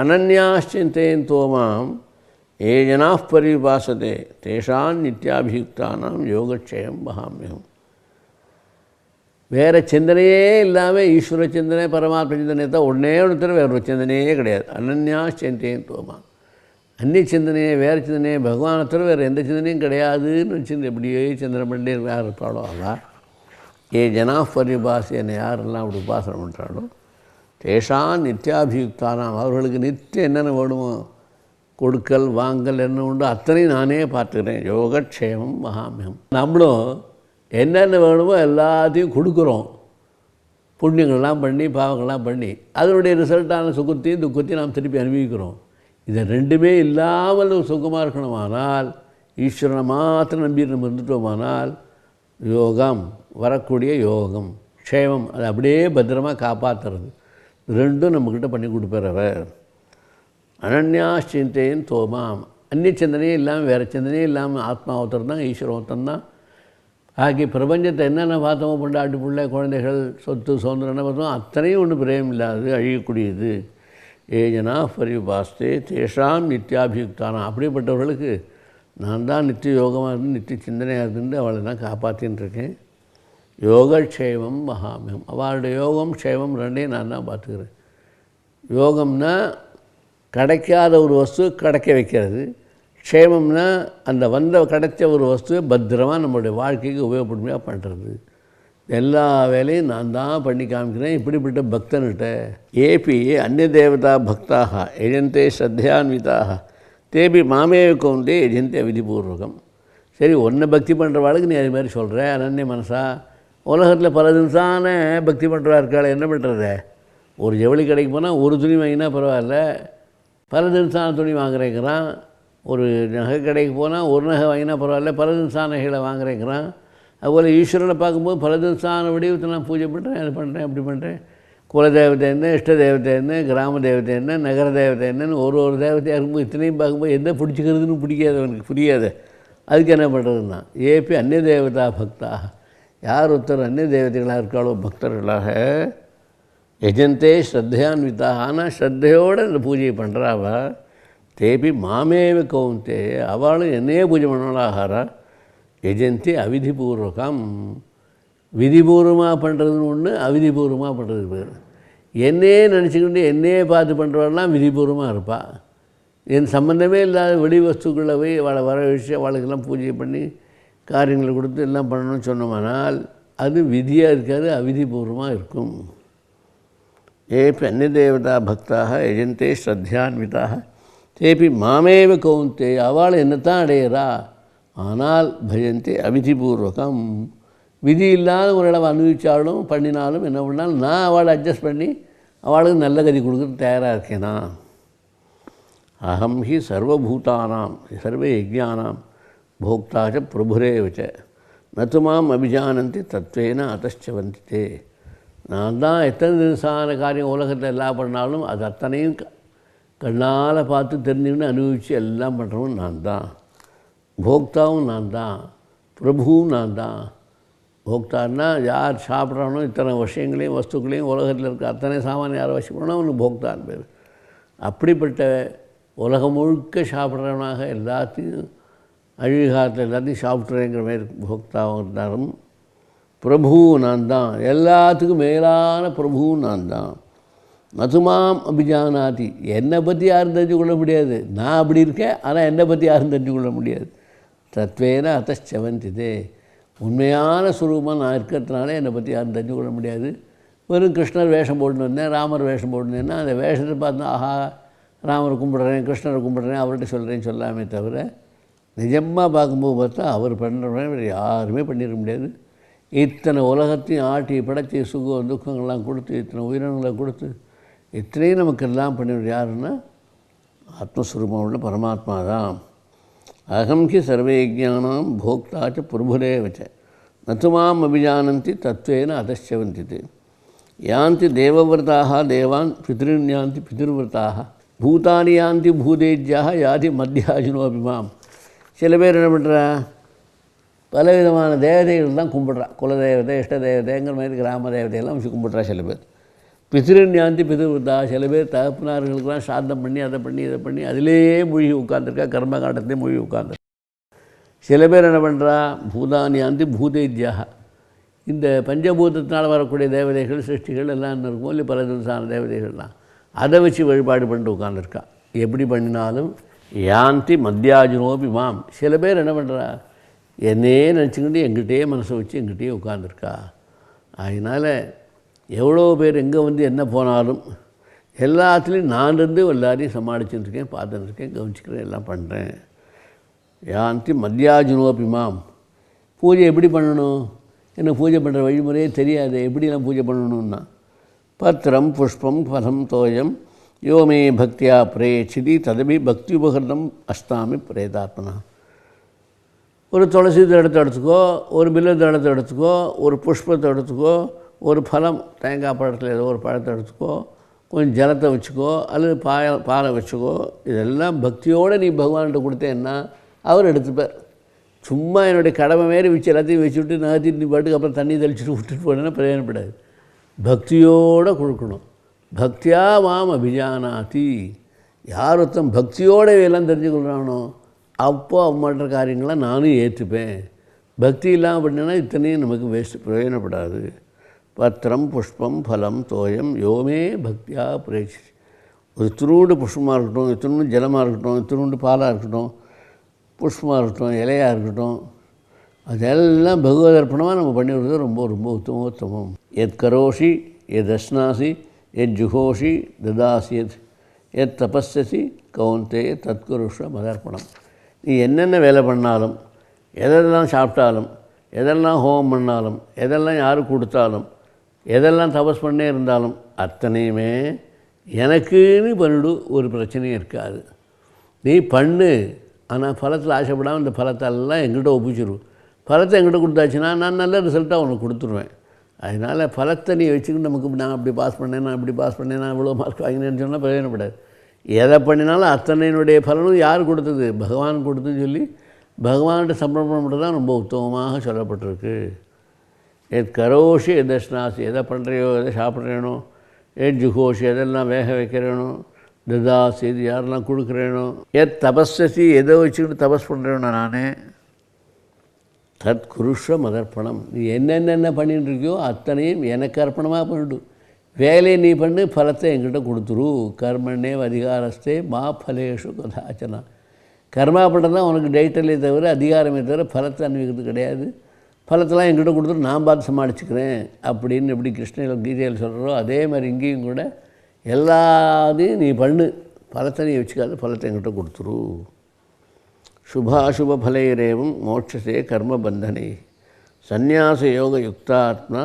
அனன்யாச்சிந்தயந்தோ மாம் ஏ ஜனாः பரிபாசதே தேஷாம் நித்யாபியுக்தானாம் யோகக்ஷேமம் வஹாம்யஹம். வேறு சிந்தனையே இல்லாமல் ஈஸ்வர சிந்தனை பரமாத்ம சிந்தனை தான் ஒன்றே ஒன்று, வேறு ஒரு சிந்தனையே கிடையாது. அனன்யாச்சிந்தயந்தோ மாம், அந்நிய சிந்தனையே வேறு சிந்தனையே பகவானை தவிர வேறு எந்த சிந்தனையும் கிடையாதுன்னு வச்சு எப்படியே சிந்தனை பண்ணி யார் இருப்பாளோ அதான் ஏ ஜனாः பரிபாசி, என்னை யாரெல்லாம் அப்படி உபாசனை பண்ணுறாளோ தேஷாம் நித்யாபியுக்தானாம், அவர்களுக்கு நித்தியம் என்னென்ன வேணுமோ கொடுக்கல் வாங்கல் என்ன உண்டோ அத்தனையும் நானே பார்த்துக்கிறேன். யோகக்ஷேமம் வஹாம்யஹம். நம்மளும் என்னென்ன வேணுமோ எல்லாத்தையும் கொடுக்குறோம், புண்ணியங்கள்லாம் பண்ணி பாவங்கள்லாம் பண்ணி அதனுடைய ரிசல்ட்டான சுகத்தையும் துக்கத்தையும் நாம் திருப்பி அனுபவிக்கிறோம். இதை ரெண்டுமே இல்லாமல் சுகமாக இருக்கணுமானால் ஈஸ்வரனை மாத்திரம் நம்பி நம்ம இருந்துட்டோமானால் யோகம் வரக்கூடிய யோகம் க்ஷேமம் அதை அப்படியே பத்திரமாக காப்பாற்றுறது ரெண்டும் நம்மக்கிட்ட பண்ணி கொடுப்பார் அவர். அனன்யாச்சிந்தயந்தோ மாம், அந்நிய சிந்தனையே இல்லாமல் வேறு சிந்தனையே இல்லாமல் ஆத்மா ஒருத்தர் தான் ஈஸ்வரன் ஒருத்தன் தான் ஆகி பிரபஞ்சத்தை என்னென்ன பார்த்தோமோ பொண்டாட்டி பிள்ளை குழந்தைகள் சொத்து சுதந்திரம் என்ன பார்த்தோமோ அத்தனையும் ஒன்றும் பிரேம் இல்லாது அழியக்கூடியது. ஏ ஜனாः பரிபாஸ்தே தேஷாம் நித்யாபியுக்தானாம், அப்படிப்பட்டவர்களுக்கு நான் தான் நித்திய யோகமாக இருந்து நித்திய சிந்தனையாக இருந்து அவளை தான் காப்பாற்றின்னு இருக்கேன். யோகக்ஷேமம் வஹாம்யஹம், அவளுடைய யோகம் க்ஷேமம் ரெண்டையும் நான் தான் பார்த்துக்கிறேன். யோகம்னா கிடைக்காத ஒரு வஸ்து கிடைக்க வைக்கிறது, க்ஷேமம்னா அந்த கிடைச்ச ஒரு வஸ்துவை பத்திரமாக நம்மளுடைய வாழ்க்கைக்கு உபயோகப்படுமையாக பண்ணுறது. எல்லா வேலையும் நான் தான் பண்ணி காமிக்கிறேன் இப்படிப்பட்ட பக்தன்கிட்ட. ஏபி அந்நிய தேவதா பக்தாக எஜந்தே ஸ்ரத்தையான்விதாக தேபி மாமேவ கௌந்தே எஜந்தே விதிபூர்வகம். சரி, ஒன்றை பக்தி பண்ணுறவாளுக்கு நீ அது மாதிரி சொல்கிற அனன்ய மனசா. உலகத்தில் பல தினசான பக்தி பண்ணுறவா இருக்காள், என்ன பண்ணுறது? ஒரு ஜவுளி கடைக்கு போனால் ஒரு துணி வாங்கினா பரவாயில்ல, பல தினசான துணி வாங்குறேங்கிறான். ஒரு நகை கடைக்கு போனால் ஒரு நகை வாங்கினா பரவாயில்ல, பல தினசான நகைகளை வாங்குறேங்கிறான். அதுபோல் ஈஸ்வரனை பார்க்கும்போது பல தினசான வடிவத்தை நான் பூஜை பண்ணுறேன், அது பண்ணுறேன், அப்படி பண்ணுறேன். குலதேவதை என்ன, இஷ்ட தேவதை என்ன, கிராம தேவதை என்ன, நகர தேவதை என்னன்னு ஒரு தேவதையாக இருக்கும்போது இத்தனையும் பார்க்கும்போது எந்த பிடிச்சிக்கிறதுன்னு பிடிக்காது, அவனுக்கு புரியாது. அதுக்கு என்ன பண்ணுறதுன்னா ஏபி அந்நிய தேவதா பக்தாக, யார் ஒருத்தர் அந்நிய தேவதைகளாக இருக்காளோ பக்தர்களாக எஜந்தே ஸ்ரத்தையான்விதாக, ஆனால் ஸ்ரத்தையோடு அந்த பூஜையை பண்ணுறாவ தேபி மாமேவ கௌந்தே, அவளும் என்னையே பூஜை பண்ணலாகாரா. எஜந்தி அவிதிபூர்வகம், விதிபூர்வமாக பண்ணுறதுன்னு ஒன்று, அவிதிபூர்வமாக பண்ணுறதுக்கு பேர். என்னையே நினச்சிக்கிட்டு என்னையே பார்த்து பண்ணுறவெல்லாம் விதிபூர்வமாக இருப்பாள். என் சம்மந்தமே இல்லாத வெளி வஸ்துக்களை போய் அவளை வர வச்சு அவளுக்கெல்லாம் பூஜை பண்ணி காரியங்களை கொடுத்து எல்லாம் பண்ணணும்னு சொன்னோம்னால் அது விதியாக இருக்காது, அவிதிபூர்வமாக இருக்கும். ஏபி அந்நிய தேவதா பக்தாக எஜந்தே ஸ்ரத்தையான்விதாக தேபி மாமேவ கௌந்தே, அவள் என்னத்தான் அடையிறா, ஆனால் பஜந்தி அவிதிபூர்வகம். விதி இல்லாத ஒரு இடம் அனுபவித்தாலும் பண்ணினாலும் என்ன பண்ணாலும் நான் அவளை அட்ஜஸ்ட் பண்ணி அவளுக்கு நல்ல கதி கொடுக்குறது தயாராக இருக்கேனா. அகம் ஹி சர்வபூதானாம் சர்வ யஜ்ஞானாம் போக்தாச்ச பிரபுரேவச்ச நத்துமாம் அபிஜானந்தி தத்வேன அதச்சவந்தித்தே. நான் தான் எத்தனை தினசான காரியம் உலகத்தில் எல்லாம் பண்ணாலும் அது அத்தனையும் கண்ணால் பார்த்து தெரிஞ்சுக்கின்னு அனுபவித்து எல்லாம் பண்ணுறவன் நான் தான். போக்தாவும் நான் தான், பிரபுவும் நான் தான். போக்தான்னா யார் சாப்பிட்றானோ இத்தனை விஷயங்களையும் வஸ்துக்களையும் உலகத்தில் இருக்க அத்தனை சாமான் யாரை வச்சுக்கணும்னா அவனுக்கு போக்தான் பேர். அப்படிப்பட்ட உலகம் முழுக்க சாப்பிட்றவனாக எல்லாத்தையும் அழிகாலத்தில் எல்லாத்தையும் சாப்பிட்றேங்கிற மாதிரி போக்தாவும் இருந்தாலும் பிரபுவும் நான் தான், எல்லாத்துக்கும் மேலான பிரபுவும் நான் தான். நதுமாம் அபிஜானாதி, என்னை பற்றி யாரும் தெரிஞ்சு கொள்ள முடியாது. நான் அப்படி இருக்கேன், ஆனால் என்னை பற்றி யாரும் தெரிஞ்சு கொள்ள முடியாது. தத்வேன அதச்சவந்திதே, உண்மையான சுரூபமாக நான் இருக்கிறதுனால என்னை பற்றி யாரும் தெரிஞ்சு கொள்ள முடியாது. வெறும் கிருஷ்ணர் வேஷம் போட்டுன்னு வந்தேன், ராமர் வேஷம் போட்டுனேன்னா அந்த வேஷத்தை பார்த்து ஆஹா ராமரை கும்பிட்றேன், கிருஷ்ணரை கும்பிட்றேன், அவர்கிட்ட சொல்கிறேன்னு சொல்லாமே தவிர நிஜமாக பார்க்கும்போது பார்த்தா அவர் பண்ணுறவன் வேறு யாருமே பண்ணிட முடியாது. இத்தனை உலகத்தையும் ஆட்டி படைச்சி சுகம் துக்கங்கள்லாம் கொடுத்து இத்தனை உயிரினங்களை கொடுத்து இத்தனையும் நமக்கெல்லாம் பண்ணிவிடு யாருன்னா ஆத்மஸ்வரூபம் உள்ள பரமாத்மா தான். அகம் ஹி சர்வயஜானாம் போக்தாச்ச பிரபுரேவச்ச நத்துமாம் அபிஜானந்தி தத்வேன அதச்சவந்தித்து. யாந்தி தேவவிரதாக தேவான் பித்ருன் யாந்தி பிதிர்விரதாக பூதானி யாந்தி பூதேஜ்யாக யாதி மத்தியாஜினோ அபிமாம். சில பேர் என்ன பண்ணுறா, பலவிதமான தேவதைகள் தான் கும்பிட்றா. குலதேவதை இஷ்ட தேவதைங்கிற மாதிரி கிராம தேவதையெல்லாம் வச்சு கும்பிட்றா சில பேர். பிதிருஞாந்தி பிதிருவதா. சில பேர் தகப்பனார்களுக்கெல்லாம் சாந்தம் பண்ணி அதை பண்ணி இதை பண்ணி அதிலேயே மூழ்கி உட்காந்துருக்கா, கர்மகாண்டத்திலே மூழ்கி உட்காந்துருக்கா. சில பேர் என்ன பண்ணுறா, பூதானியாந்தி பூதைத்யாக. இந்த பஞ்சபூதத்தினால் வரக்கூடிய தேவதைகள் சிருஷ்டிகள் எல்லாம் இருக்குமோ இல்லை, பல தினசான தேவதைகள்லாம் அதை வச்சு வழிபாடு பண்ணிட்டு உட்காந்துருக்கா. எப்படி பண்ணினாலும் யாந்தி மத்தியாஜுனோபி மாம். சில பேர் என்ன பண்ணுறா, என்னையே நினச்சிக்கிட்டு எங்கிட்டே மனசை வச்சு எங்கிட்டே உட்காந்துருக்கா. அதனால் எவ்வளோ பேர் எங்கே வந்து என்ன போனாலும் எல்லாத்துலேயும் நான் இருந்து எல்லாரையும் சமாளிச்சுட்டுருக்கேன், பார்த்துட்டுருக்கேன், கவனிச்சுக்கிறேன், எல்லாம் பண்ணுறேன். யாந்தி மத்தியாஜுனோபி மாம். பூஜை எப்படி பண்ணணும், எனக்கு பூஜை பண்ணுற வழிமுறையே தெரியாது, எப்படிலாம் பூஜை பண்ணணுன்னா, பத்திரம் புஷ்பம் பலம் தோயம் யோமே பக்தியா பிரேச்சிதி ததபி பக்தி உபகரணம் அஸ்தாமி பிரேதாத்மனா. ஒரு துளசி தடத்தை எடுத்துக்கோ, ஒரு பில்ல தடத்தை எடுத்துக்கோ, ஒரு புஷ்பத்தை எடுத்துக்கோ, ஒரு பழம் தேங்காய் பழத்தில் ஏதோ ஒரு பழத்தை எடுத்துக்கோ, கொஞ்சம் ஜலத்தை வச்சுக்கோ அல்லது பாலை வச்சுக்கோ. இதெல்லாம் பக்தியோடு நீ பகவான்கிட்ட கொடுத்தேன்னா அவர் எடுத்துப்பார். சும்மா என்னுடைய கடமை மாரி வச்சு எல்லாத்தையும் வச்சுவிட்டு நகர்த்திட்டு நீ பாட்டுக்கு அப்புறம் தண்ணி தெளிச்சுட்டு விட்டுட்டு போனேன்னா பிரயோஜனப்படாது. பக்தியோடு கொடுக்கணும். பக்தியா மாம் அபிஜானாதி. யார் ஒருத்தன் பக்தியோடு எல்லாம் தெரிஞ்சுக்கொள்கிறானோ அப்போது அவமாற்ற காரியங்களை நானும் ஏற்றுப்பேன். பக்தி இல்லாமல் பண்ணினா இத்தனையும் நமக்கு வேஸ்ட், பிரயோஜனப்படாது. பத்திரம் புஷ்பம் பலம் தோயம் யோமே பக்தியா பிரேட்சி. ஒரு திருவுண்டு புஷ்பமாக இருக்கட்டும், இத்தினூண்டு ஜலமாக இருக்கட்டும், இத்தினூண்டு பாலாக இருக்கட்டும், புஷ்பமாக இருக்கட்டும், இலையாக இருக்கட்டும், அதெல்லாம் பகவதர்ப்பணமாக நம்ம பண்ணிவிடுறது ரொம்ப ரொம்ப உத்தமோத்தமம். எத் கரோஷி எத் அஸ்னாசி எத் ஜுகோஷி ததாசி எத் தபஸ்ஸசி கௌந்தே தத்குருஷ்வ மதர்ப்பணம். நீ என்னென்ன வேலை பண்ணாலும், எதெல்லாம் சாப்பிட்டாலும், எதெல்லாம் ஹோமம் பண்ணாலும், எதெல்லாம் யாருக்கு கொடுத்தாலும், எதெல்லாம் தபஸ் பண்ணே இருந்தாலும் அத்தனையுமே எனக்குன்னு பண்ணிடு. ஒரு பிரச்சனையும் இருக்காது. நீ பண்ணு, ஆனால் பலத்தில் ஆசைப்படாமல் இந்த பலத்தெல்லாம் எங்கிட்ட ஒப்பிச்சிடும். பலத்தை எங்கிட்ட கொடுத்தாச்சுன்னா நான் நல்ல ரிசல்ட்டாக உனக்கு கொடுத்துருவேன். அதனால் பலத்தை நீ வச்சுக்கிட்டு நமக்கு நான் அப்படி பாஸ் பண்ணேன், நான் இப்படி பாஸ் பண்ணேன், நான் இவ்வளோ மார்க் வாங்கினேன்னு சொன்னால் பிரயோஜனப்படாது. எதை பண்ணினாலும் அத்தனையினுடைய பலனும் யார் கொடுத்தது, பகவான் கொடுத்துன்னு சொல்லி பகவான்கிட்ட சமர்ப்பணம் மட்டும் தான் ரொம்ப உத்தமமாக சொல்லப்பட்டிருக்கு. எத் கரோஷி எத் அஸ்னாசி. எதை பண்ணுறையோ, எதை சாப்பிட்றேனோ, எத் ஜுகோஷி எதெல்லாம் வேக வைக்கிறேனோ, ததாசி இது யாரெல்லாம் கொடுக்குறேனோ, எத் தபஸ்ஸசி எதை வச்சுக்கிட்டு தபஸ் பண்ணுறேனோ நானே, தத் குருஷ்வ மதர்ப்பணம். நீ என்னென்ன பண்ணிட்டு இருக்கியோ அத்தனையும் எனக்கு அர்ப்பணமாக பண்ணிடு. வேலையை நீ பண்ணு, பலத்தை என்கிட்ட கொடுத்துரு. கர்மண்ணே அதிகாரஸ்தே மா பலேஷு கதாச்சனா. கர்மா பண்ணுறது தான் உனக்கு டைட்டலே தவிர அதிகாரமே தவிர பலத்தை அனுபவிக்கிறது கிடையாது. பலத்தெல்லாம் என்கிட்ட கொடுத்துட்டு நான் பார்த்து சமாளிச்சுக்கிறேன் அப்படின்னு எப்படி கிருஷ்ணன் கீதையில் சொல்கிறோ அதே மாதிரி இங்கேயும் கூட எல்லாத்தையும் நீ பண்ணு, பலத்தை நீ வச்சுக்காது, பலத்தை என்கிட்ட கொடுத்துரு. சுபாசுப பலைரேவும் மோட்சசே கர்மபந்தனை சந்நியாச யோக யுக்தாத்மா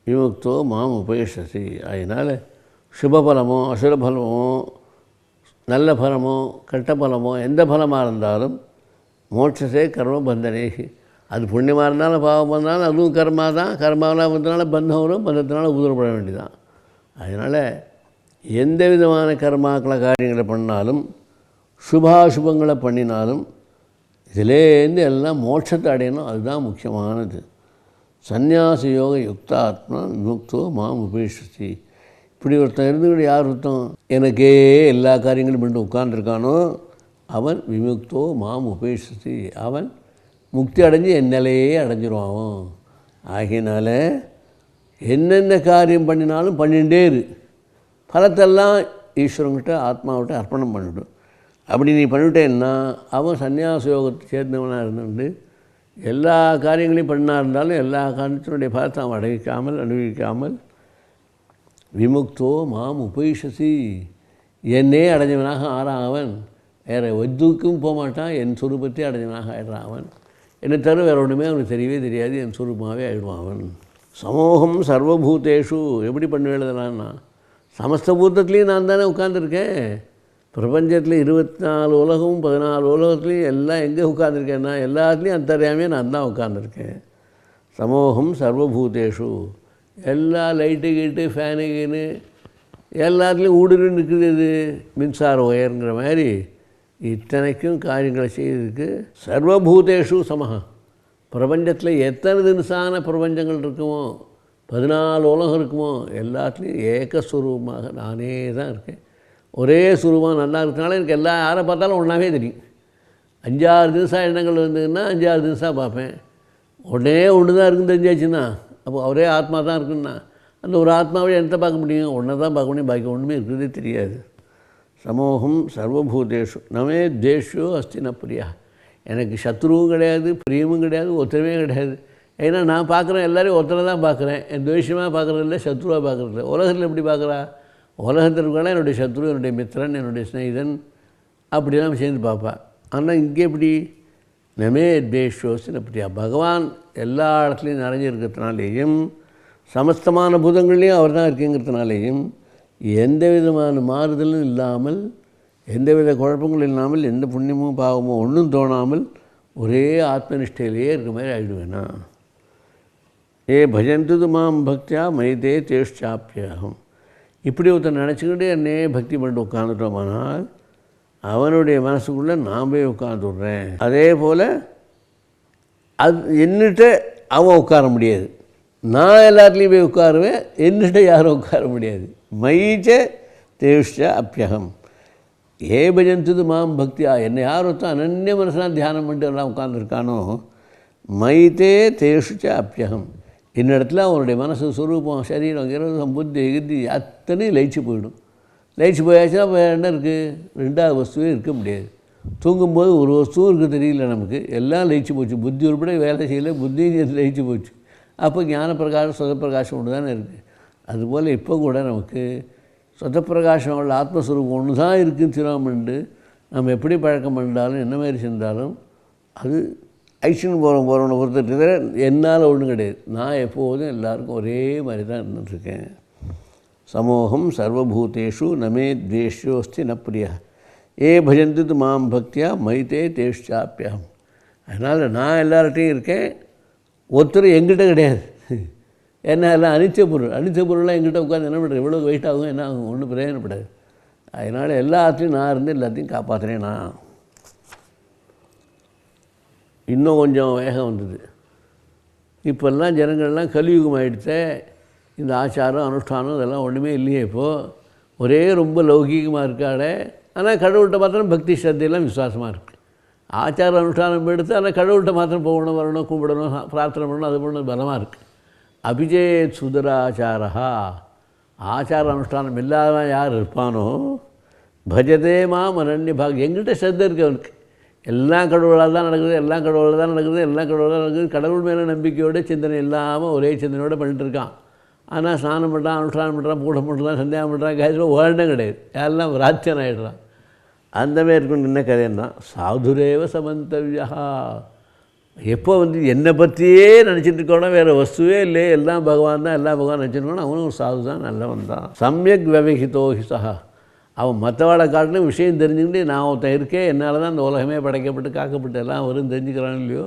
விமுக்தோ மாம் உபேஷசி. அதனால் சுபபலமோ அசுரபலமோ நல்ல பலமோ கெட்ட பலமோ எந்த பலமாக இருந்தாலும் மோட்சசே கர்மபந்தனை. அது புண்ணியமாக இருந்தாலும் பாவம் இருந்தாலும் அதுவும் கர்மா தான். கர்மாவில் வந்ததுனால பந்தம் வரும், பந்தத்தினால உதவப்பட வேண்டியதான். அதனால் எந்த விதமான கர்மாக்களை காரியங்களை பண்ணாலும் சுபாசுபங்களை பண்ணினாலும் இதிலேருந்து எல்லாம் மோட்சத்தை அடையணும். அதுதான் முக்கியமானது. சந்நியாச யோக யுக்தாத்மா விமுக்தோ மாம் உபேஷசி. இப்படி ஒருத்தன் இருந்துக்கிட்டு யார் ஒருத்தன் எனக்கே எல்லா காரியங்களும் பண்ணிட்டு உட்கார்ந்துருக்கானோ அவன் விமுக்தோ மாம் உபேஷசி. அவன் முக்தி அடைஞ்சு என்னையே அடைஞ்சிருவான். ஆகினால என்னென்ன காரியம் பண்ணினாலும் பண்ணிகிட்டே இரு. பலத்தெல்லாம் ஈஸ்வரங்கிட்ட ஆத்மாவிட்ட அர்ப்பணம் பண்ணிவிடும். அப்படி நீ பண்ணிவிட்டேன்னா அவன் சந்நியாச யோகத்தை சேர்ந்தவனாக இருந்துட்டு எல்லா காரியங்களையும் பண்ணா இருந்தாலும் எல்லா காரியத்தினுடைய பலத்தை அவன் அனுபவிக்காமல் விமுக்தோ மாம் உபேஷசி. என்னே அடைஞ்சவனாக ஆறான் அவன். வேறு எதுக்கும் போக மாட்டான். என் சுரூபத்தை அடைஞ்சவனாக ஆயிடுறான் அவன். என்னை தவிர வேறு ஒன்றுமே அவனுக்கு தெரியவே தெரியாது. என் சுரூபமாகவே ஆகிடுவான் அவன். சமோகம் சர்வபூதேஷு. எப்படி பண்ண எழுதலான்னா சமஸ்த பூதத்துலேயும் நான் தானே உட்காந்துருக்கேன். பிரபஞ்சத்தில் 24 உலகமும் 14 உலகத்துலேயும் எல்லாம் எங்கே உட்காந்துருக்கேன்னா எல்லாத்துலேயும் அந்தரியாமே நான் தான் உட்காந்துருக்கேன். சமோகம் சர்வபூதேஷு. எல்லா லைட்டு கீட்டு ஃபேனு கீனு எல்லாத்துலேயும் ஊடுருவி நிற்குது. இது மின்சார ஒயருங்கிற மாதிரி இத்தனைக்கும் காரியங்களை செய்யறதுக்கு சர்வபூதேஷு சமஹா. பிரபஞ்சத்தில் எத்தனை தினசான பிரபஞ்சங்கள் இருக்குமோ 14 உலகம் இருக்குமோ எல்லாத்துலேயும் ஏகஸ்வரூபமாக நானே தான் இருக்கேன். ஒரே சுரூபமாக நல்லா இருக்கனால எனக்கு யாரை பார்த்தாலும் ஒன்றாவே தெரியும். 5-6 திவசம் எண்ணங்கள் இருந்ததுன்னா 5-6 திவசம் பார்ப்பேன். உடனே ஒன்று தான் இருக்குன்னு தெரிஞ்சாச்சுன்னா அப்போ ஒரே ஆத்மா தான் இருக்குன்னா அந்த ஒரு ஆத்மாவை என்னத்தை பார்க்க முடியும்? ஒன்றை தான் பார்க்க முடியும், பாக்கி ஒன்றுமே இருக்கிறதே தெரியாது. சமோகம் சர்வபூதேஷு நமே தேஷோ அஸ்தி ந பிரியா. எனக்கு சத்ருவும் கிடையாது, பிரியமும் கிடையாது, ஒருத்தருமே கிடையாது. ஏன்னா நான் பார்க்குறேன் எல்லாரையும் ஒருத்தரை தான் பார்க்குறேன். என் துவேஷமாக பார்க்குறதில்ல, சத்ருவாக பார்க்குறதில்ல. உலகத்தில் எப்படி பார்க்குறா? உலகத்தில் இருக்கானா என்னுடைய சத்ரு, என்னுடைய மித்திரன், என்னுடைய ஸ்நேகிதன், அப்படிலாம் சேர்ந்து பார்ப்பா. ஆனால் இங்கே எப்படி? நமே தேஷோஸ்தி ந பிரியா. பகவான் எல்லா இடத்துலையும் நிறைஞ்சிருக்கிறதுனாலேயும் சமஸ்தமான பூதங்கள்லேயும் அவர் தான் இருக்குங்கிறதுனாலேயும் எந்த விதமான மாறுதலும் இல்லாமல், எந்தவித குழப்பங்களும் இல்லாமல், எந்த புண்ணியமும் பாவமோ ஒன்றும் தோணாமல் ஒரே ஆத்மனிஷ்டையிலேயே இருக்க மாதிரி ஆகிடுவேனா. ஏ பஜந்து மாம் பக்தியா மைதே தேஷ்சாப்பியாகும். இப்படி ஒருத்தர் நினச்சிக்கிட்டு என்னே பக்தி பண்ணிட்டு உட்காந்துட்டோமானால் அவனுடைய மனசுக்குள்ளே நான் போய் உட்காந்துடுறேன். அதே போல் அது என்னிட்ட அவன் உட்கார முடியாது. நான் எல்லாத்துலேயும் போய் உட்காருவேன், என்னிட்ட யாரும் உட்கார முடியாது. மைச்ச தேஷ்ச அப்பியகம். ஏ பஜந்து மாம் பக்தியா. என்னை யார் ஒருத்தன் அனன்ய மனசெலாம் தியானம் பண்ணிட்டு எல்லாம் உட்காந்துருக்கானோ மைத்தே தேஷ்ச அப்பியகம். என்னிடத்துல அவனுடைய மனசு சுரூபம் சரீரம் கிரகம் புத்தி கித்தி அத்தனையும் லயிச்சு போயிடும். லயிச்சு போயாச்சுன்னா இப்போ என்ன இருக்குது? 2வது வஸ்துவே இருக்க முடியாது. தூங்கும்போது ஒரு வஸ்துவும் இருக்க தெரியல நமக்கு. எல்லாம் லயிச்சு போச்சு. புத்தி உருப்பட வேலை செய்யலை, புத்தியும் லயிச்சு போச்சு. அப்போ ஞான பிரகாசம் சொதப்பிரகாசம் ஒன்று தானே இருக்குது. அதுபோல் இப்போ கூட நமக்கு சொதப்பிரகாசம் உள்ள ஆத்மஸ்வரூபம் ஒன்று தான் இருக்குதுன்னு சிரமண்டு நம்ம எப்படி பழக்கம் பண்ணாலும் என்ன மாதிரி செஞ்சாலும் அது ஐஷன் போகிறவனை பொறுத்துட்டு தவிர என்னால் ஒன்றும் கிடையாது. நான் எப்போதும் எல்லாருக்கும் ஒரே மாதிரி தான் இருந்துட்டுருக்கேன். சமோகம் சர்வபூதேஷு நமே துவேஷ்யோஸ்தி ந பிரியா. ஏ பஜந்து மாம் பக்தியா மைத்தே தேஷ்சாப்பியம். அதனால் நான் எல்லார்ட்டையும் இருக்கேன், ஒருத்தர் எங்கிட்ட கிடையாது. ஏன்னா எல்லாம் அனித்திய பொருள்லாம் எங்கிட்ட உட்காந்து என்ன பண்ணுறது? எவ்வளோ வெயிட் ஆகும், என்ன ஆகும்? ஒன்றும் பிரயோஜனப்படாது. அதனால் எல்லாத்தையும் நான் இருந்து எல்லாத்தையும் காப்பாற்றுறேன். நான் இன்னும் கொஞ்சம் வேகம் வந்தது. இப்போல்லாம் ஜனங்கள்லாம் கலியுகம் ஆகிடுச்சே. இந்த ஆச்சாரம் அனுஷ்டானம் இதெல்லாம் ஒன்றுமே இல்லையே. இப்போது ஒரே ரொம்ப லௌகீகமாக இருக்காடே. ஆனால் கடவுள்கிட்ட மாத்திரம் பக்தி ஸ்ரத்தையெல்லாம் விசுவாசமாக இருக்குது. ஆச்சார அனுஷ்டானம் எடுத்து ஆனால் கடவுள்கிட்ட மாத்திரம் போகணும், வரணும், கும்பிடணும், பிரார்த்தனை பண்ணணும், அது பண்ணணும் பலமாக இருக்குது. அபிஜேத் சுதராச்சாரா. ஆச்சார அனுஷ்டானம் இல்லாதவன் யார் இருப்பானோ பஜதே மாம் அனன்ய பாக். எங்கிட்ட ஸ்ரத்தை இருக்குது அவனுக்கு. எல்லாம் கடவுளால் தான் நடக்குது, எல்லாம் கடவுளால் தான் நடக்குது, எல்லாம் கடவுளாக நடக்குது. கடவுள் மேலே நம்பிக்கையோட சிந்தனை இல்லாமல் ஒரே சிந்தனையோடு பண்ணிட்டு இருக்கான். ஆனால் ஸ்நானம் பண்ணுறான், அனுஷ்டானம் பண்ணுறான், பூடம் பண்ணுறான், சந்தியாகம் பண்ணுறான், காய்ச்சல் ஓடனே கிடையாது. எல்லாம் ராத்தியன் ஆகிடுறான். அந்தமாதிரி இருக்கணும். என்ன கதைன்னா சாதுரேவ சமந்தவ்யா. எப்போ என்னை பற்றியே நினச்சிட்டு இருக்கணும், வேறு வஸ்துவே இல்லையே, எல்லாம் பகவான் தான், எல்லாம் பகவான் நினச்சிருக்கணும், அவனும் ஒரு சாது தான், நல்லவன் தான். சமயக் விவகிதோ ஹிசா. அவன் மற்றவாளை காட்டிலும் விஷயம் தெரிஞ்சுக்கிட்டு நான் ஒருத்தன் இருக்கேன், என்னால் தான் இந்த உலகமே படைக்கப்பட்டு காக்கப்பட்டு எல்லாம் வரும் தெரிஞ்சுக்கிறான் இல்லையோ.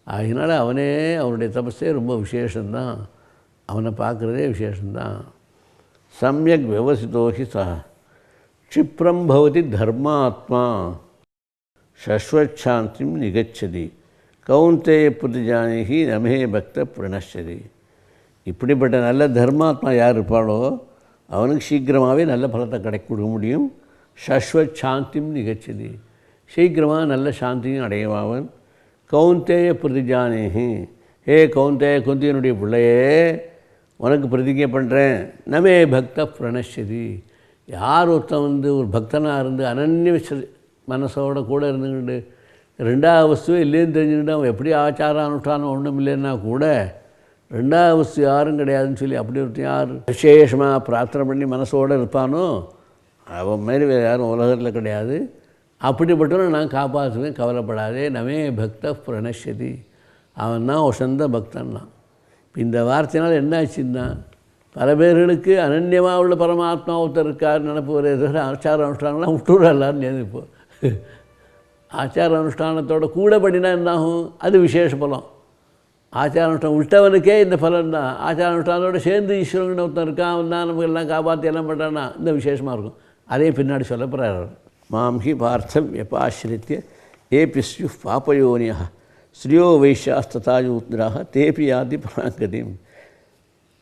அதனால் அவனே அவனுடைய தபஸே ரொம்ப விசேஷந்தான். அவனை பார்க்குறதே விசேஷந்தான். சமயக் விவசிதோ ஹிசா க்ஷிப்ரம் பவதி தர்மாத்மா சஸ்வச்சாந்திம் நிகச்சதி கௌந்தேய பிரதிஜானேஹி நமே பக்த பிரணஷ்யதி. இப்படிப்பட்ட நல்ல தர்மாத்மா யார் இருப்பாளோ அவனுக்கு சீக்கிரமாகவே நல்ல பலத்தை கொடுக்க முடியும். சஸ்வத் சாந்திம் நிகச்சதி. சீக்கிரமாக நல்ல சாந்தியும் அடையவாவன். கௌந்தேய பிரதிஜானேஹி. ஹே கௌந்தேய, குந்தியனுடைய பிள்ளையே, உனக்கு பிரதிஜை பண்ணுறேன். நமே பக்த பிரணஷ்யதி. யார் ஒருத்தன் ஒரு பக்தனாக இருந்து அனன்ய மனசோட கூட இருந்துக்கிட்டு 2வது வஸ்துவே இல்லைன்னு தெரிஞ்சுக்கிட்டு அவன் எப்படி ஆச்சார அனுஷ்டானம் ஒன்றும் இல்லைன்னா கூட 2வது வஸ்து யாரும் கிடையாதுன்னு சொல்லி அப்படி ஒருத்தன் யார் விசேஷமாக பிரார்த்தனை பண்ணி மனசோடு இருப்பானோ அவன் மாரி வேறு யாரும் உலகத்தில் கிடையாது. அப்படிப்பட்டவனை நான் காப்பாற்றுவேன், கவலைப்படாதே. நமே பக்த பிரணஷ்யதி. அவன் தான் ஒசந்த பக்தன் தான். இந்த வார்த்தையினால் என்ன ஆச்சுன்னா பல பேர்களுக்கு அனன்யமாக உள்ள பரமாத்மா ஒருத்தர் இருக்கார் நினப்பு ஒரு ஆச்சார அனுஷ்டானம்லாம் விட்டுவிட எல்லாரும் சேர்ந்து. இப்போது ஆச்சார அனுஷ்டானத்தோட கூட பண்ணினா என்னாகும்? அது விசேஷ பலம். ஆச்சார அனுஷ்டானம் விட்டவனுக்கே இந்த பலன் தான். ஆச்சார அனுஷ்டானத்தோடு சேர்ந்து ஈஸ்வரன் ஒருத்தன் இருக்கான், அவன் தான் நமக்கு எல்லாம் காப்பாற்றி எல்லாம் பண்ணுறான்னா இந்த விசேஷமாக இருக்கும். அதையும் பின்னாடி சொல்ல போகிறார். மாம் ஹி பார்த்தம் எப்பாசிரித்திய ஏபி ஸ்யு பாபயோனியா ஸ்ரீயோ வைஷ்யாஸ்ததாயூத்ராக தேபி யாதி பராங்கதிம்.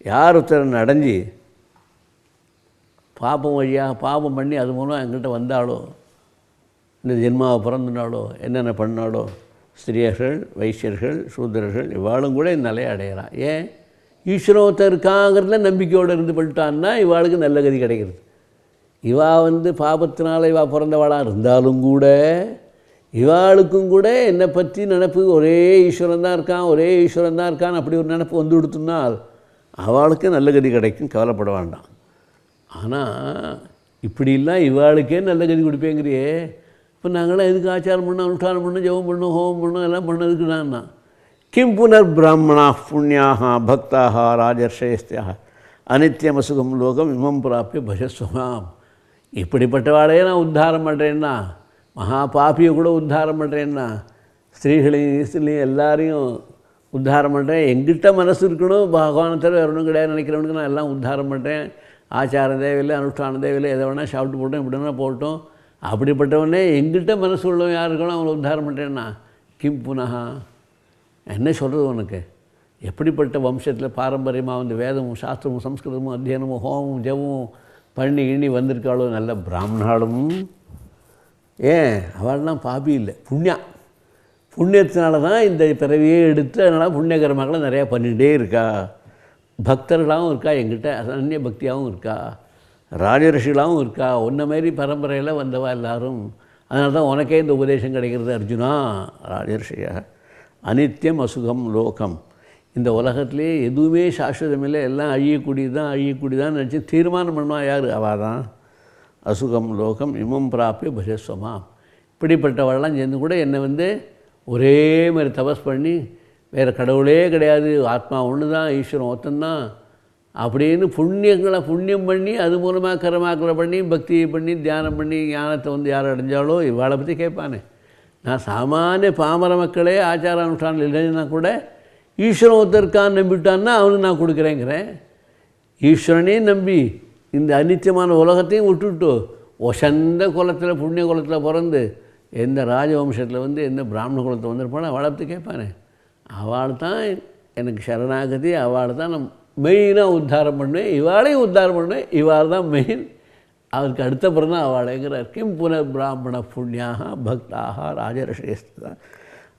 யார் ஒருத்தர் அடைஞ்சி பாபம் வழியாக பாபம் பண்ணி அது மூலம் எங்கிட்ட வந்தாலோ, இந்த ஜென்மாவை பிறந்துனாலோ, என்னென்ன பண்ணாலோ, ஸ்திரியர்கள், வைசியர்கள், சூத்திரர்கள் இவாளும் கூட இந்த நிலையை அடையிறான். ஏன்? ஈஸ்வரத்தை இருக்காங்கிறதுல நம்பிக்கையோடு இருந்து பண்ணிட்டான்னா இவாளுக்கு நல்ல கதி கிடைக்கிறது. இவா பாபத்தினால இவா பிறந்தவாளாக இருந்தாலும் கூட இவாளுக்கும் கூட என்னை பற்றி நினப்பு ஒரே ஈஸ்வரன் தான் இருக்கான், ஒரே ஈஸ்வரன் தான் இருக்கான் அப்படி ஒரு நினப்பு வந்து கொடுத்துனால் அவளுக்கு நல்ல கதி கிடைக்கும், கவலைப்பட வேண்டாம். ஆனால் இப்படிலாம் இவாளுக்கே நல்ல கதி கொடுப்பேங்கிறியே, இப்போ நாங்களாம் எதுக்கு ஆச்சாரம் பண்ணோம், அனுஷ்டானம் பண்ணோம், ஜெபம் பண்ணோம், ஹோமம் பண்ணோம், எல்லாம் பண்ணதுக்கு நான் கிம் புனர் பிராமணா புண்ணியாக பக்தாக ராஜர்ஷயஸ்தியாக அனித்யமசுகம் லோகம் இமம் பிராப்பிய பஜஸ்வமாம். இப்படிப்பட்டவாளையே நான் உத்தாரம் பண்ணுறேன்னா, மகா பாப்பியை கூட உத்தாரம் பண்ணுறேன்னா, ஸ்திரீகளையும் ஈஸ்திரிலையும் எல்லாரையும் உத்தாரம் பண்ணுறேன். எங்கிட்ட மனசு இருக்கணும், பகவானை தவிர வேறு ஒன்றும் கிடையாது நினைக்கிறவனுக்கு நான் எல்லாம் உத்தாரம் பண்ணுறேன். ஆச்சாரம் தேவையில்லை, அனுஷ்டானம் தேவையில்லை, எதை வேணால் சாப்பிட்டு போட்டோம், இப்படி வேணால் போட்டோம். அப்படிப்பட்டவனே எங்கிட்ட மனசு உள்ளவன் யார் இருக்கணும் அவனை உத்தாரம் பண்ணுறேன்னா கிம் புனகா. என்ன சொல்கிறது உனக்கு? எப்படிப்பட்ட வம்சத்தில் பாரம்பரியமாக வேதமும் சாஸ்திரமும் சம்ஸ்கிருதமும் அத்தியனமும் ஹோமமும் ஜபமும் பண்ணி எண்ணி வந்திருக்காளோ நல்ல பிராமணாலும். ஏன் அவள்லாம் பாபி இல்லை, புண்ணியத்தினால தான் இந்த பிறவியே எடுத்து அதனால் புண்ணியகரமாக நிறையா பண்ணிகிட்டே இருக்கா. பக்தர்களாகவும் இருக்கா, எங்கிட்ட அந்நிய பக்தியாகவும் இருக்கா, ராஜரிஷிகளாகவும் இருக்கா. ஒன்றை மாரி பரம்பரையில் வந்தவா எல்லாரும். அதனால தான் உனக்கே இந்த உபதேசம் கிடைக்கிறது அர்ஜுனா. ராஜரிஷியாக அனித்தியம் அசுகம் லோகம். இந்த உலகத்திலே எதுவுமே சாஸ்வதமில்லை, எல்லாம் அழியக்கூடியதான் நினச்சி தீர்மானம் பண்ணுவான் யார்? அவள் தான். அசுகம் லோகம் இமம் பிராப்பிய பஜஸ்வமா. இப்படிப்பட்டவெல்லாம் சேர்ந்து கூட என்னை ஒரே மாதிரி தபஸ் பண்ணி வேறு கடவுளே கிடையாது, ஆத்மா ஒன்று தான், ஈஸ்வரன் ஒருத்தந்தான் அப்படின்னு புண்ணியம் பண்ணி அது மூலமாக கரமாக்கலை பண்ணி பக்தியை பண்ணி தியானம் பண்ணி ஞானத்தை யார் அடைஞ்சாலோ இவாளை பற்றி கேட்பானே. நான் சாமானிய பாமர மக்களே ஆச்சார அனுஷ்டானம் இல்லைன்னா கூட ஈஸ்வரன் ஒருத்தருக்கான்னு நம்பிவிட்டான்னா அவனுக்கு நான் கொடுக்குறேங்கிறேன். ஈஸ்வரனையும் நம்பி இந்த அநித்தியமான உலகத்தையும் விட்டுவிட்டு ஒசந்த குலத்தில் புண்ணிய குலத்தில் பிறந்து எந்த ராஜவம்சத்தில் எந்த பிராமண குலத்தில் வந்திருப்பானோ அவளை கேட்பானே. அவள் தான் எனக்கு சரணாகதி, அவள் தான் நான் மெயினாக உத்தாரம் பண்ணுவேன், இவாளையும் உத்தாரம் பண்ணுவேன். இவாள் தான் மெயின், அவருக்கு அடுத்த பிறகு தான் அவளைங்கிறார். கிம் புனர் பிராமண புண்ணியாக பக்தாக ராஜரிஷயஸ்தா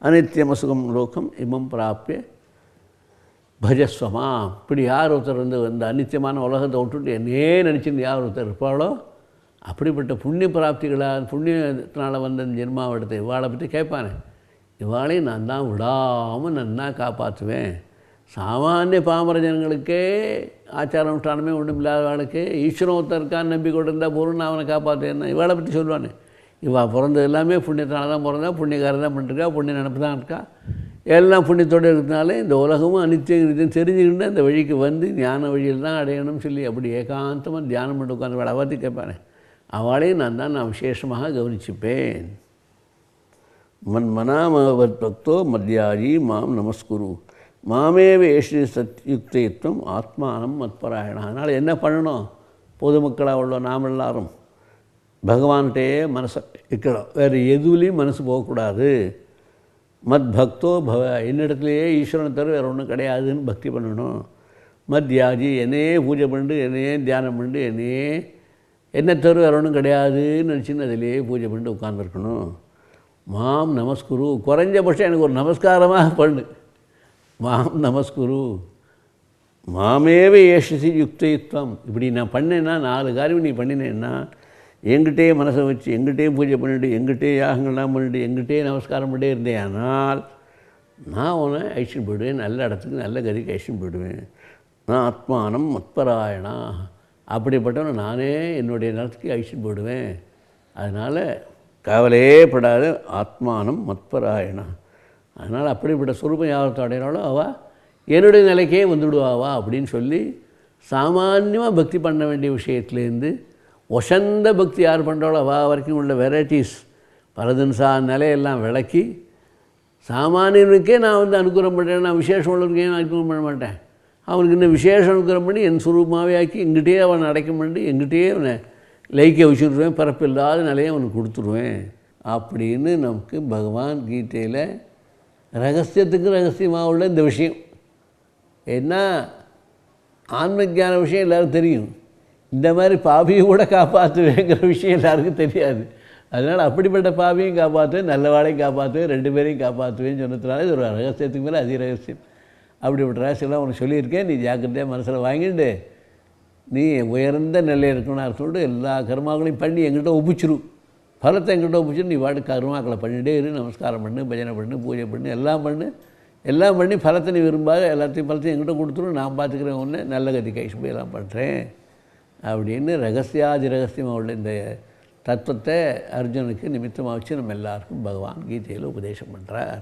அனித்யமசுகம் லோகம் இமம் பிராப்பிய பஜஸ்வமா. இப்படி யார் ஒருத்தர் அந்த அநித்தியமான உலகத்தை விட்டுட்டு என்னே நினச்சிருந்து யார் ஒருத்தர் இருப்பாளோ அப்படிப்பட்ட புண்ணிய பிராப்திகளாக புண்ணியத்தினால் வந்த ஜென்மாவெடுத்து இவாளை பற்றி கேட்பானே. இவாளையும் நான் தான் விடாமல் நன்னா காப்பாற்றுவேன். சாமானிய பாமர ஜனங்களுக்கே ஆச்சார அனுஷ்டானமே ஒன்றும் இல்லாத வாழ்க்கை ஈஸ்வரன் ஒருத்தர் இருக்கான்னு நம்பி கொண்டு இருந்தால் போகிறோம் நான் அவனை காப்பாற்றுவேன். இவாளை பற்றி சொல்லுவானே. இவள் பிறந்தது எல்லாமே புண்ணியத்தினால தான் பிறந்தா, புண்ணியக்காரன் தான் பண்ணிருக்கா, புண்ணிய நினப்பு தான் இருக்கா, எல்லாம் புண்ணியத்தோடு இருக்கிறதுனால இந்த உலகமும் அனித்தியம் தெரிஞ்சுக்கிட்டு அந்த வழிக்கு ஞான வழியில் தான் அடையணும்னு சொல்லி அப்படி ஏகாந்தமாக தியானம் பண்ணி உட்காந்து அவளை பற்றி கேட்பானே. அவளையும் நான் விசேஷமாக கவனிச்சுப்பேன். மன்மனாமவத் பக்தோ மத்யாஜி மாம் நமஸ்குரு மாமேவ ஏஷி சத்யுக்தித்வம் ஆத்மானம் மத்பராயணா. அதனால் என்ன பண்ணணும்? பொதுமக்களாக உள்ள நாம் எல்லாரும் பகவான்கிட்டே மனசை வைக்கணும், வேறு எதுலேயும் மனசு போகக்கூடாது. மத் பக்தோ பவ, என்னிடத்துலையே ஈஸ்வரனை தவிர வேறு ஒன்றும் கிடையாதுன்னு பக்தி பண்ணணும். மத்யாஜி, என்னையே பூஜை பண்ணிட்டு என்னையே தியானம் பண்ணிட்டு என்னை தவிர வேறு ஒன்றும் கிடையாதுன்னு நினச்சின்னு அதிலேயே பூஜை பண்ணிட்டு உட்காந்துருக்கணும். மாம் நமஸ்குரு, குறைஞ்சபட்சம் எனக்கு ஒரு நமஸ்காரமாக பண்ணு. மாம் நமஸ்குரு மாமேவ ஏஷசி யுக்தித்வம். இப்படி நான் பண்ணேன்னா 4 காரியம் நீ பண்ணினேன்னா எங்கிட்டே மனசை வச்சு எங்கிட்டே பூஜை பண்ணிவிட்டு எங்கிட்டே யாகங்கள்லாம் பண்ணிவிட்டு எங்கிட்டே நமஸ்காரம் பண்ணிட்டே இருந்தேன். ஆனால் நான் உன்னை ஐஷன் போயிடுவேன், நல்ல இடத்துக்கு நல்ல கதிக்கு ஐஷன் போயிடுவேன். நான் ஆத்மானம் மத்பராயணா, அப்படிப்பட்டவன் நானே என்னுடைய நிலத்துக்கு ஐஷன் போயிடுவேன். அதனால் கவலையே படாத ஆத்மானம் மத்பராயணா. அதனால் அப்படிப்பட்ட சுரூபம் யாவத்தை அடையிறாளோ அவள் என்னுடைய நிலைக்கே வந்துவிடுவாவா அப்படின்னு சொல்லி சாமான்யமாக பக்தி பண்ண வேண்டிய விஷயத்துலேருந்து ஒசந்த பக்தி யார் பண்ணுறாளோ அவள் வரைக்கும் உள்ள வெரைட்டிஸ் பரதன்சா நிலையெல்லாம் விளக்கி சாமானியனுக்கே நான் அனுகிரகம் பண்ணுறேன். நான் விசேஷம் உள்ளவனுக்கே நான் அனுகிரகம் பண்ண மாட்டேன். அவனுக்கு இன்னும் விசேஷம் அனுகிரகம் பண்ணி என் சுரூபமாகவே ஆக்கி எங்கிட்டே அவனை அடைக்கம் பண்ணி எங்கிட்டே அவனை லைக்க வச்சுருவேன், பிறப்பில்லாத நிலையை அவனுக்கு கொடுத்துருவேன் அப்படின்னு நமக்கு பகவான் கீதையில் ரகசியத்துக்கு ரகசியமாக உள்ள இந்த விஷயம். ஏன்னா ஆன்ம ஞான விஷயம் எல்லோரும் தெரியும், இந்த மாதிரி பாவியை கூட காப்பாற்றுவேங்கிற விஷயம் எல்லாருக்கும் தெரியாது. அதனால் அப்படிப்பட்ட பாவியும் காப்பாற்றுவேன், நல்லவாளையும் காப்பாற்றுவேன், 2 பேரையும் காப்பாற்றுவேன்னு சொன்னதுனால இது ஒரு ரகசியத்துக்கு மேலே அதி ரகசியம். அப்படிப்பட்ட ரகசியம்லாம் உனக்கு சொல்லியிருக்கேன், நீ ஜாக்கிரதையாக மனசில் வாங்கிட்டு நீ உயர்ந்த நிலையில் இருக்கணும்னு சொல்லிட்டு எல்லா கர்மாக்களையும் பண்ணி எங்கிட்ட ஒப்பிச்சிரும். பலத்தை எங்கிட்ட ஒப்பிச்சிரு, நீ வாட்டு கர்மாக்களை பண்ணிகிட்டே இரு, நமஸ்காரம் பண்ணு, பஜனை பண்ணு, பூஜை பண்ணு, எல்லாம் பண்ணி பலத்தை நீ விரும்பாத எல்லாத்தையும் பலத்தையும் எங்கிட்ட கொடுத்துரும், நான் பார்த்துக்கிறேன் ஒன்று நல்ல கதி கைஷ்பு எல்லாம் பண்ணுறேன் அப்படின்னு ரகசியாதி ரகசியமாக உள்ள இந்த தத்துவத்தை அர்ஜுனுக்கு நிமித்தமாக வச்சு நம்ம எல்லாருக்கும் பகவான் கீதையில் உபதேசம் பண்ணுறார்.